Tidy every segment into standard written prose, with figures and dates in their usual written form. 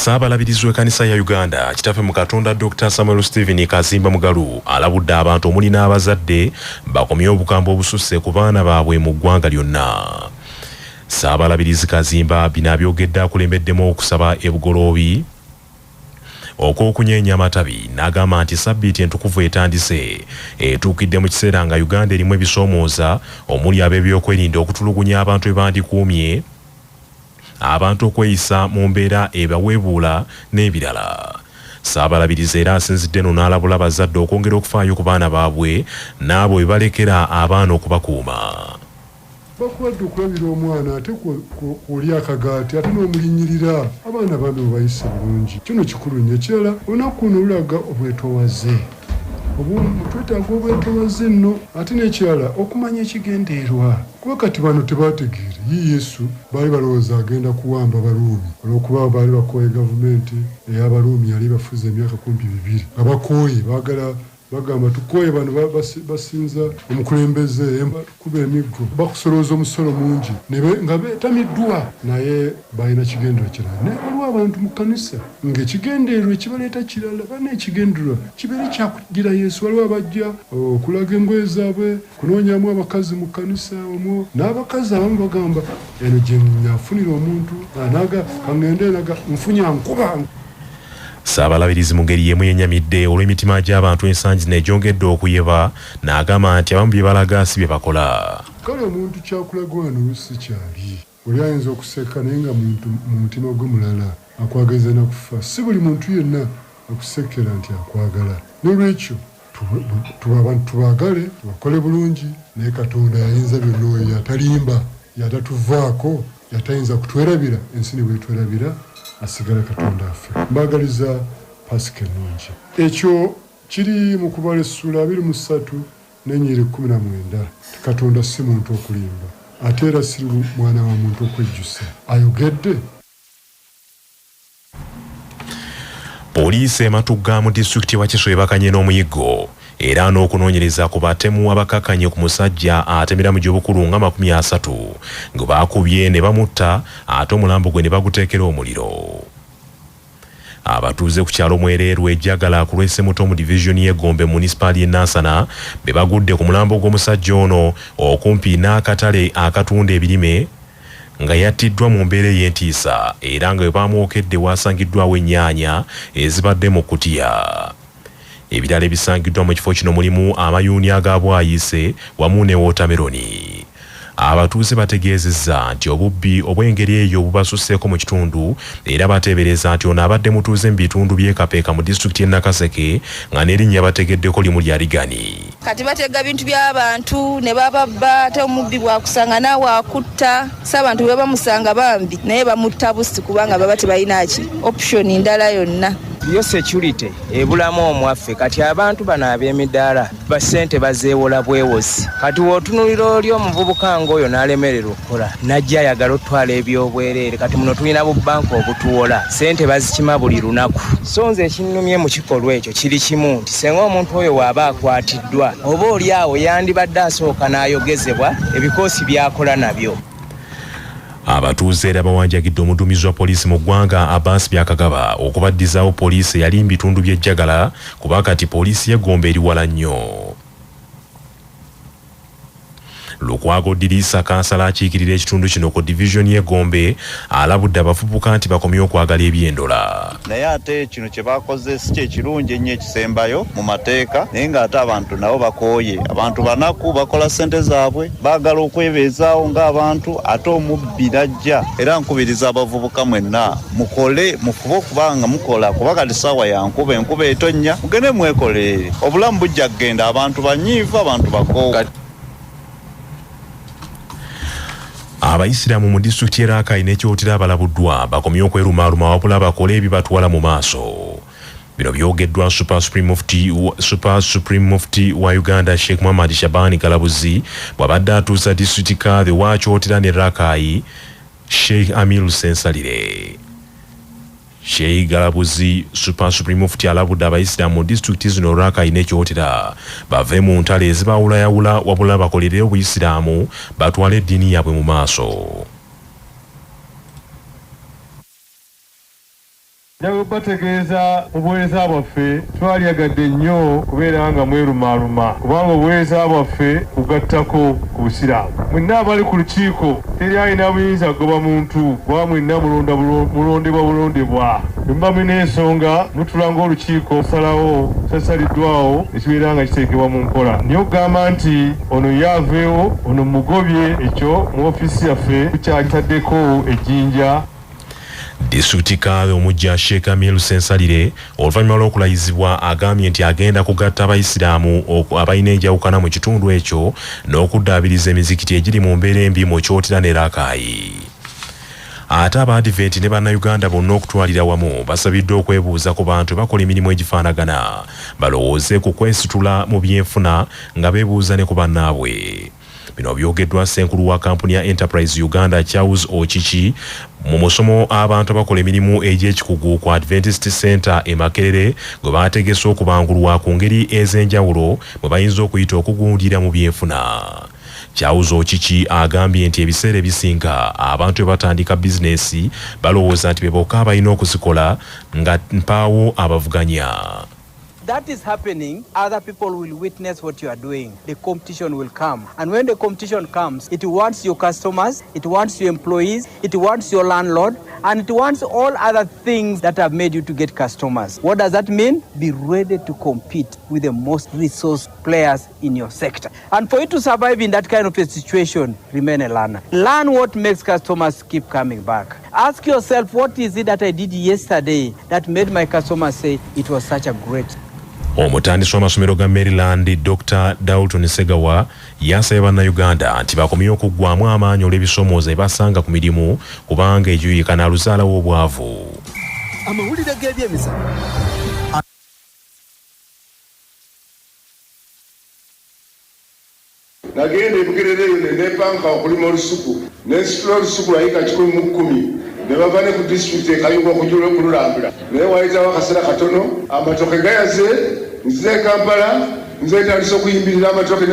Ssabalabirizi w'ekkanisa ya Uganda kitaffe mu Katonda Dr. Samuel Stephen Kazimba Mugalu alabudde abantu omuli n'abazadde bakomye obukambwe obususse ku baana baabwe mu ggwanga lyonna. Ssabalabirizi Kazimba bino abyogedde akulembeddemu okusaba ebugoloobi okw'okunyeenya amatabi n'agamba nti sabbiiti entukuvu etandise etuukidde mu kiseera nga Uganda erimu ebisoomooza omuli ab'ebyokwerinda okutulugunya abantu ebandikuumye abantu okweyisa mu mbeera ebaweebuula n'ebirala. Ssabalabirizi era asinzidde no n'alabula abazadde okwongera okufaayo ku baana baabwe n'abo bwe balekera abaana okubakuuma. Bakwadde okulabira omwana ate oli akagaati ate n'omulinnyirira abaana bambi bayise bulungi. Kino kikulu nnyo. Ekirala olunaku luno lulaga obwetoowaze. Twetaaga obwetoowaze nno ate n'ekirala okumanya ekigendeerwa. Kuba kati bano tebaategeere ye Yesu baali balowooza agenda kuwamba Abaruumi olw'okuba baali bakooye gavumenti ey'Abaruumi yali bafuze emyaka 200 nga bakooye baagala bagamba tukooye bano basinza omukulembeze kuba emiggo bakusolooza omusolo mungi nga beetamiddwa naye balina kigendererwa kirala. Naye waliwo abantu mu kkanisa ng'ekigendererwa ekibaleeta kirala bana ekigendererwa kibeere kyakugira Yesu. Waliwo abajja okulaga engoye zaabwe kunoonyamu abakazi mu kkanisa omwo n'abakazi abamu bagamba eno gye naafunira omuntu kaŋŋende naga nfunya nkuba. Ssabalabirizi mu ngeri y'emu yennyamidde olw'emitima gy'abantu ensangi n'egyongedde okuyeba n'agamba nti abamu bye balaga si bye bakola. Kale omuntu kyakulaga wano oluusi kyali oli ayinza okuseka naye nga muntu mu mutima gwe mulala akwagaliza nakufa. Si buli muntu yenna akusekera nti akwagala. N'olwekyo abantu tubaagale tubakole bulungi naye Katonda yayinza byonna oyo yatalimba yatatuvaako yatayinza kutwerabira ensi ne bwetwerabira asigala Katonda affe. Mbagaliza Pasika ennungi. Ekyo kiri mu Kubala essula 23 n'ennyiri 19. Katonda si muntu okulimba ate era si mwana wa muntu okwejjusa. Ayogedde. Poliisi ematugga mu disitulikiti wa Kiso ebakanye n'omuyiggo era n'okunoonyereza ku batemu abakakanye ku musajja atemera mu gy'obukulu nga 30 nga baakubye ne bamutta ate omulambo gwe ne baguteekera omuliro. Abatuuze ku kyalo Mwereerwe ejjagala ku lw'Essemuto mu divisioni y'Egombe munisipaali y'e Nansana be bagudde ku mulambo gw'omusajja ono okumpi n'akatale akatunda ebirime nga yattiddwa mu mbeera ey'entiisa era nga bwe bamwokedde waasangiddwawo ennyaanya ezibadde mu kkutiya. Ebirala ebisangiddwa mu kifo kino mulimu amayuuni aga bwayise wamu ne wootameroni. Abatuuze bategeezezza nti obubbi obw'engeri eyo bubasusseeko mu kitundu era bateebereza nti ono abadde mutuuze mu bitundu by'e Kapeeka mu disitulikiti y'e Nakaseke nga n'erinnya bategeddeko limu lya Ligani. Kati batega bintu by'abantu ne bababba ate omubbi bwakusanga naawe akutta. Si abantu bwe bamusanga bambi naye bamutta busi kubanga baba tebalinaaki option ndala yonna. Yo security ebulamu omwaffe kati abantu bano ab'emidaala basente bazeewola bwewozi. Kati wootunulira oli omuvubuka ng'oyo n'alemererwa okukola najja ayagala otwala ebyobwereere kati muno tulina bubbanka obutuwola sente bazikima buli lunaku. So nze ekinnumye mu kikolwa ekyo kiri kimu nti senga omuntu oyo waaba akwatiddwa oba oli awo yandibadde asooka n'ayogezebwa ebikoosi byakola nabyo. Abatuuze era bawanjagidde omuduumizi wa poliisi mu ggwanga Abbas Byakagaba okubaddizaawo poliisi eyali mu bitundu by'ejjagala kuba kati poliisi y'Egombe eri wala nnyo. Lukwago Dirisa kansala akiikirira ekitundu kino ku divisioni y'Egombe alabudde abavubuka nti bakomye okwagala ebyendola. Naye ate kino kye bakoze si kye kirungi ennyo ekisembayo mu mateeka naye ng'ate abantu nabo bakooye. Abantu banaku bakola ssente zaabwe baagala okwebeezaawo ng'abantu ate omubbi najja. Era nkubiriza abavubuka mwenna mukole mufube okubanga mukola kuba kati ssaawa ya nkuba enkuba etonnya mugende mwekolerere. Obulamu bujja kugenda abantu banyiivu abantu bakoowa. Abayisiraamu mu disitulikiti y'e Rakai n'ekyotera abalabuddwa bakomye okwerumaaluma wabula bakole ebibatwala mu maaso. Bino byogeddwa Super Supreme Mufti wa Uganda Sheikh Muhammad Shabani Kalabuzi bw'abadde atuusa disitulikiti Kadhi wa Kyotera ne Rakai Sheikh Amiru Sensalire. Sheikh Galabuzi Super Supreme Mufti alabudde abayisiraamu mu disitulikiti zino Rakai n'ekyotera bave mu ntalo ezibawulayawula wabula bakolere obuyisiraamu batwale eddiini yaabwe mu maaso. Njago bategeeza obuweereza bwaffe twalyagadde nnyo kubeera nga mwerumaaluma kubanga obuweereza bwaffe kugattako ku busiraamu. Mwenna abali ku lukiiko teri alina buyinza kugoba muntu kuba mwenna mulondebwa. Mba mulina ensonga mutula ng'olukiiko osalawo sasaliddwawo ekibeera nga kiteekebwa mu nkola. Niyo kugamba nti ono yaaveewo ono mugobye ekyo mu ofiisi yaffe tukyakitaddeko ejjinja. Disitulikiti Kaawe omujja Sheikh Amir Ssensalire oluvannyuma lw'okulayizibwa agambye nti agenda kugatta abayisiraamu abalina enjawukana mu kitundu ekyo n'okuddaabiriza emizikiti egiri mu mbeera embi mu Kyotera ne Rakai. Ate Abadiventi ne Bannayuganda bonna okutwalira wamu basabiddwa okwebuuza ku bantu bakola emirimu egifaanagana balowooze ku kwesitula mu byenfuna nga beebuuza ne ku bannaabwe. Bino byogeddwa Ssenkulu wa kampuni ya Enterprise Uganda Charles Ochichi mu musomo abantu abakola emirimu egy'ekikugu ku Adventist Center e Makerere gwe baategese okubangulwa ku ngeri ez'enjawulo bwe bayinza okuyita okugundira mu byenfuna. Charles Ochichi agambye nti ebiseera ebisinga abantu bwe batandika bizinesi balowooza nti be bokka balina okuzikola nga mpaawo abavuganya. That is happening, other people will witness what you are doing. The competition will come. And when the competition comes, it wants your customers, it wants your employees, it wants your landlord, and it wants all other things that have made you to get customers. What does that mean? Be ready to compete with the most resource players in your sector. And for you to survive in that kind of a situation, remain a learner. Learn what makes customers keep coming back. Ask yourself, what is it that I did yesterday that made my customers say it was such a great. Omutandisi w'amasomero ga Maryland Dr. Dalton Segawa yasabye Bannayuganda nti bakomye okuggwaamu amaanyi olw'ebisoomooza ebasanga ku mirimu kubanga ejuyiika n'aluzaalawo obwavu. Amawulire g'ebyemizannyo. Nagenda Bugerere eyo nepanga okulima olusuku n'ensitula olusuku lwayika 110 ne bava ne ku disitulikiti ekayunga okujula okululambula naye wayitawo akaseera katono amatoke gayaze nzize Kampala nze ntandise okuyimbirira amatoke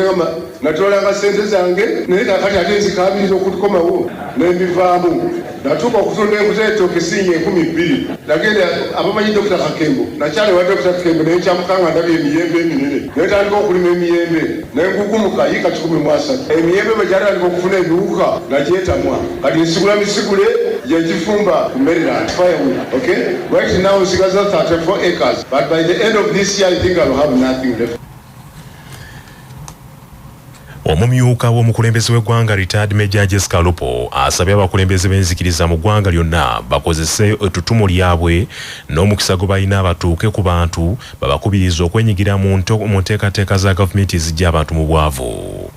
natolanga ssente zange naye kakati ate nzikabirira okukomawo nembivaamu natuuka okutunda enkuza etooke sinye 12 nagenda abamanyi Dr. Kakembo nakyali wa Dr. Kakembo naye kyamukanga ndabye emiyembe eminene netandika okulima emiyembe nengugumuka yiika 13 emiyembe bwe gyatandika okufuna ebiwuka nagyetamwa kati nsigula misigule gyegifumba ku Maryland firewood. Okay, right now nsigaza 34 acres but by the end of this year I think I'll have nothing left. Omumyuka w'omukulembeze w'eggwanga retired Major Jessica Lupo asabye abakulembeze b'enzikiriza mu ggwanga lyonna bakozese ettutumu lyabwe n'omukisa gwe balina batuuke ku bantu babakubiriza okwenyigira mu nteekateeka za gavumenti ezijja abantu mu bwavu.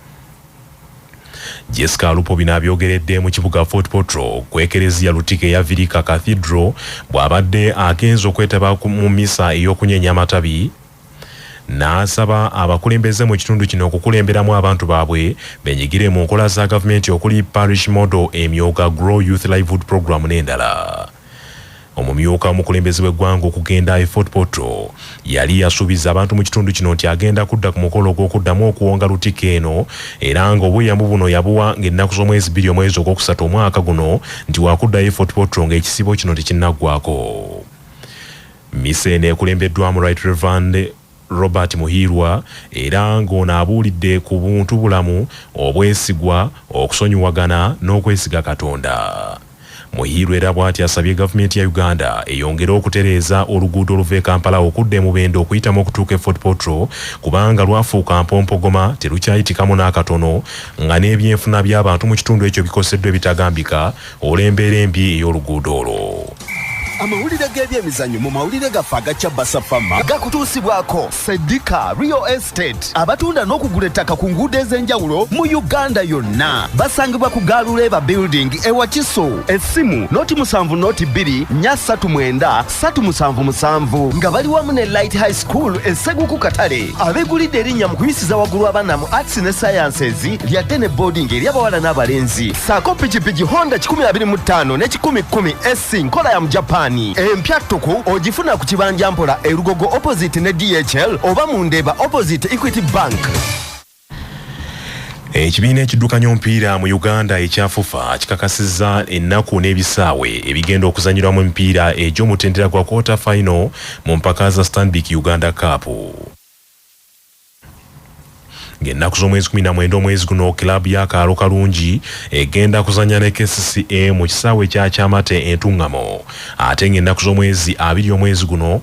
Jessica Lupo bino abyogeredde mu kibuga Fort Portal ku ekereziya Lutike ya Vilika Cathedral bw'abadde agenza okwetaba mu misa ey'okunyeenya amatabi n'asaba abakulembeze mu kitundu kino okukulemberamu abantu baabwe benyigire mu nkola za gavumenti okuli parish model, emyoga, Grow Youth Livelihood Program n'endala. Omumyuka omukulembeze w'eggwanga okugenda e Fort Portal yali yasuubiza abantu mu kitundu kino nti agenda kudda ku mukolo gw'okuddamu okuwonga Lutike eno era ng'obuyambu buno yabuwa ng'ennaku z'omwezi 2 omwezi ogwokusatu omwaka guno nti wakuddayo e Fort Portal ng'ekisibo kino tekinnaggwako. Misa eno ekulembeddwamu Right Reverend Robert Muhirwa era ng'ono abuulidde ku buntu bulamu, obwesigwa, okusonyiwagana n'okwesiga Katonda. Muhirwa era bw'ati asabye gavumenti ya Uganda eyongere okutereeza oluguudo oluva e Kampala okudda e Mubende okuyitamu okutuuka e Fort Portal kubanga lwafuuka mpompogoma terukyayitikamu n'akatono nga n'ebyenfuna by'abantu mu kitundu ekyo bikoseddwa ebitagambika olw'embeera embi ey'oluguudo olwo. Amawulire g'ebyemizannyo mu mawulire gaffe agakya Basafama gakutuusibwako Sedika Real Estate abatunda n'okugula ettaka ku nguudo ez'enjawulo mu Uganda yonna. Basangibwa ku Galuleba Building ewa Kiso. Essimu noti 7 noti 2 339 377 nga bali wamu ne Light High School Esseguku Katale. Abeegulidde erinnya mu kuyisiza waggulu abaana mu Arts ne Sciences lyadde ne boarding ery'abawala n'abalenzi. Saako pikipiki Honda 2025 ne 1010 SC nkola ya mu Japan. Empya ttuku ogifuna ku kibanja mpola erugogo opposite ne DHL oba mu Ndeeba opposite Equity Bank. Ekibiina ekiddukanya omupiira mu Uganda ekyafufa kikakasizza ennaku n'ebisaawe ebigenda okuzanyirwamu emipiira egy'omutendera gwa quarter final mu mpaka za Stanbic Uganda Cup. Ng'ennaku z'omwezi 19 omwezi guno kilabu ya Kaalo Kalungi egenda kuzanya ne KCCA mu kisaawe kya Kyamate Entuŋŋamo. Ate ng'ennaku z'omwezi 2 omwezi guno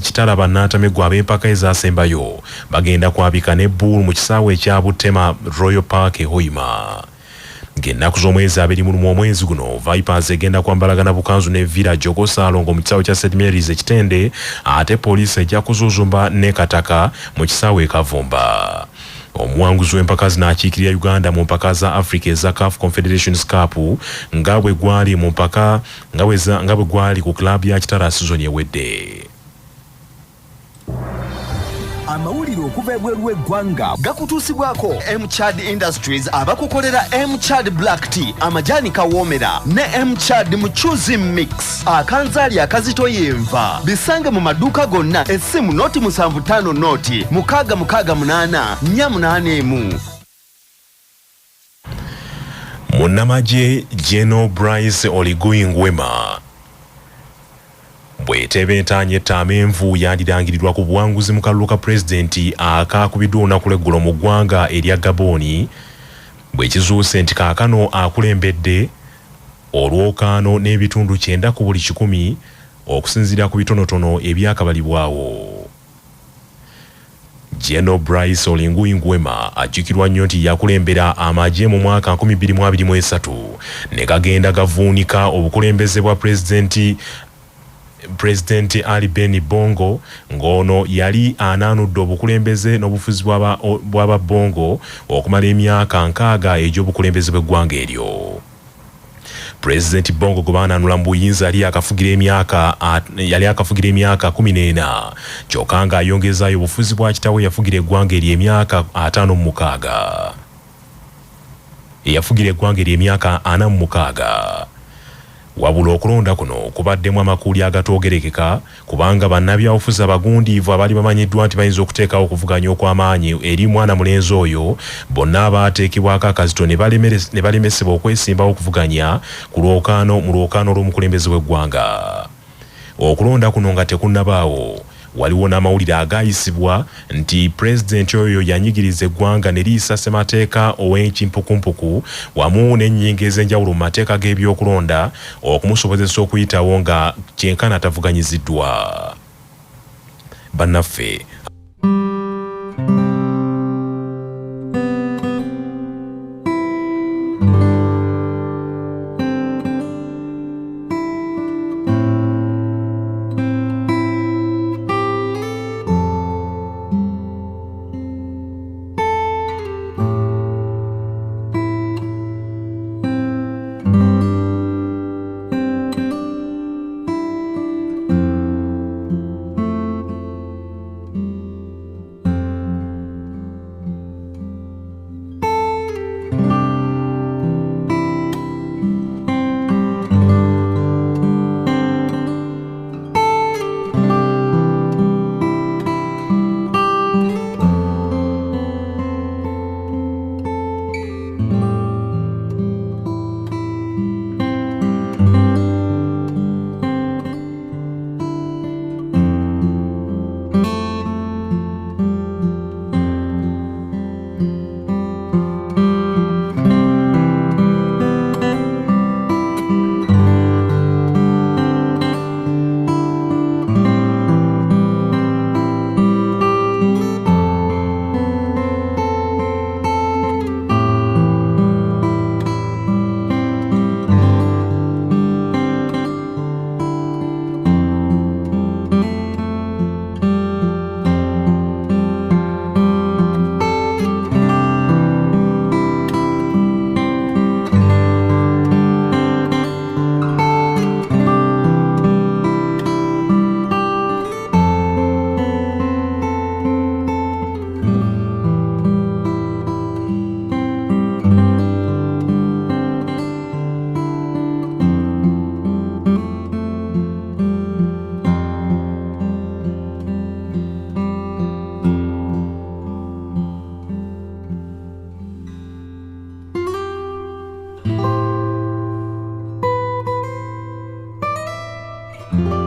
kitala bannatamegwa ab'empaka ezaasembayo bagenda kwabika ne Bull mu kisaawe ekya Butema Royal Park e Hoima. Ng'ennaku z'omwezi 21 omwezi guno Vipers egenda kwambalagana bukanzu ne Village Ogosalongo mu kisaawe kya St Mary's Ekitende, ate poliisi ejja kuzuzumba ne Kataka mu kisaawe e Kavumba. Omuwanguzi w'empaka zino akiikirira Uganda mu mpaka za Africa eza CAF Confederations Cup nga bwe gwali ku klabu ya Kitara season ewedde. Amawulire okuva ebweru w'eggwanga gakutuusibwako M-Chad Industries abakukolera M-Chad Black Tea, amajani kawoomera ne M-Chad Muchuzi Mix, akanzaali akazitoya enva. Bisange mu maduuka gonna. Essimu noti 75 noti 668 481. Munnamagye General Bryce Oligui Nguema bw'etebentaanye ettama envu yandirangirirwa ku buwanguzi mu kalulu ka pulezidenti akaakubiddwa olunaku lw'eggulo mu ggwanga erya Gaboni, bw'ekizuuse nti kaakano akulembedde olwokaano n'ebitundu 9 ku buli 100 okusinziira ku bitonotono ebyakabalibwawo. General Bryce Oligui Nguema ajjukirwa nnyo nti yakulembera amagye mu mwaka 2023 ne gagenda gavuunika obukulembeze bwa Pulezidenti Ali Beni Bongo, ng'ono yali anaanudde obukulembeze n'obufuzi bw'aba Bongo okumala emyaka 6 egy'obukulembeze bw'eggwanga eryo. Pulezidenti Bongo gwe baanaanula mu buyinza yali akafugira emyaka 14, kyokka ng'ayongezaayo obufuzi bwa kitaawe yafugira eggwanga eryo emyaka 56. Eyafugira eggwanga eryo emyaka 46. Wabula okulonda kuno kubaddemu amakuuli agatoogerekeka kubanga bannabyabufuzi abagundiivu abali bamanyiddwa nti bayinza okuteekawo okuvuganya okw'amaanyi eri mwana mulenzi oyo bonna abaateekebwako akazito ne balemesebwa okwesimbawo okuvuganya mu lwokaano olw'omukulembeze w'eggwanga. Okulonda kuno nga tekunnabaawo, waliwo n'amawulire agayisibwa nti pulezidenti oyo yanyigiriza eggwanga ne liisa ssemateeka ow'enkimpukumpuku wamu n'ennyingo ez'enjawulo mu mateeka g'ebyokulonda okumusobozesa okuyitawo nga kyenkana atavuganyiziddwa. Bannaffe Thank you.